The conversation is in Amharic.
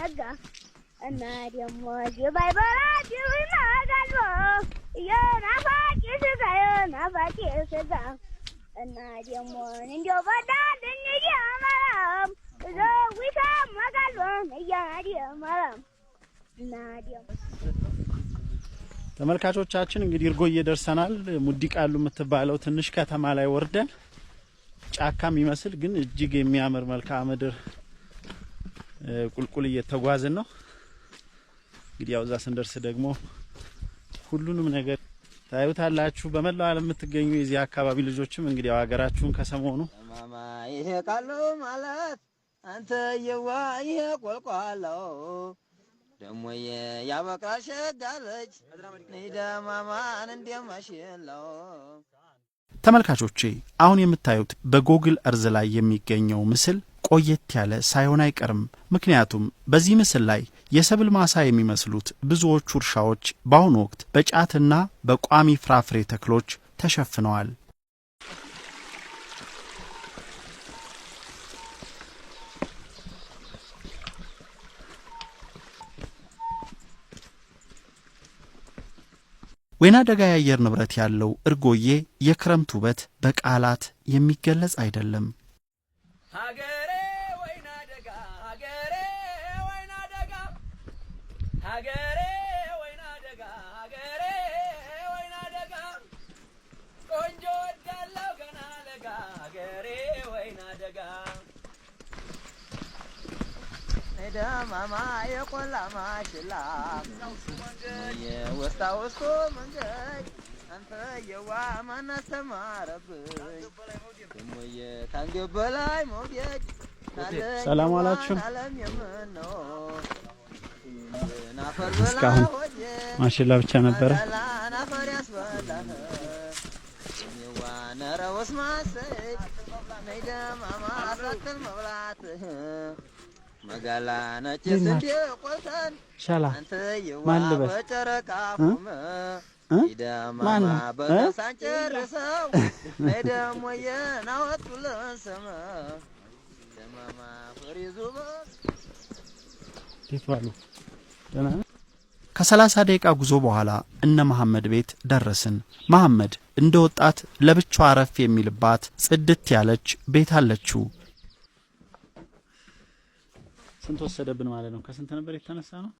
زقا النار يموت يباي براد يوينا قلبه يا نفاك يسقا يا نفاك يسقا النار يموت نجو بداد نجي أمرام زو ويسام قلبه يا نادي أمرام النار يموت ተመልካቾቻችን እንግዲህ እርጎ እየደርሰናል ሙዲቃሉ የምትባለው ትንሽ ከተማ ላይ ወርደን ጫካ የሚመስል ግን እጅግ የሚያምር መልክዓ ምድር ቁልቁል እየተጓዝን ነው እንግዲህ ያው እዛ ስንደርስ ደግሞ ሁሉንም ነገር ታዩታላችሁ በመላው ዓለም የምትገኙ የዚህ አካባቢ ልጆችም እንግዲህ ያው ሀገራችሁን ከሰሞኑ ማማ ይሄ ቃሉ ማለት አንተ የዋ ይሄ ቆልቋላው ደሞ ያበቃሽ ጋለች ነይዳ ማማን እንደማሽላው ተመልካቾቼ አሁን የምታዩት በጎግል እርዝ ላይ የሚገኘው ምስል ቆየት ያለ ሳይሆን አይቀርም ምክንያቱም በዚህ ምስል ላይ የሰብል ማሳ የሚመስሉት ብዙዎቹ እርሻዎች በአሁኑ ወቅት በጫትና በቋሚ ፍራፍሬ ተክሎች ተሸፍነዋል ወይና ደጋ የአየር ንብረት ያለው እርጎዬ የክረምት ውበት በቃላት የሚገለጽ አይደለም ሀገሬ ወይና ደጋ ሀገሬ ወይና ደጋ ሀገሬ ወይና ደጋ ሀገሬ ወይና ደጋ ቆንጆ ወዳለው ገና ለጋ ሀገሬ ወይና ደጋ ነይዳ ማማ የቆላ ማሽላ የወስታ ወስቶ መንገድ አንተ የዋ ማን አስተማረብኝ ደሞ የታንገብ በላይ መውደድ ሰላም አላችሁ ዓለም የምነው እስካሁን ማሽላ ብቻ ነበረ ናፈር ያስበላህ የዋ ነረውስ ማሰች ነይዳ ማማ አሳክል መብላት መጋላ ነጭ ስንዴ ቆልተን ሻላ አንተ የዋ ማልበስ በጨረቃ ቁመ ማማ በሳን ጨርሰው ነይደሞ የናወጡልን ስመ ደማማ ፍሪዙበ ይቷሉ ደና ከ30 ደቂቃ ጉዞ በኋላ እነ መሐመድ ቤት ደረስን መሐመድ እንደ ወጣት ለብቻው አረፍ የሚልባት ጽድት ያለች ቤት አለችው ስንት ወሰደብን ማለት ነው ከስንት ነበር የተነሳ ነው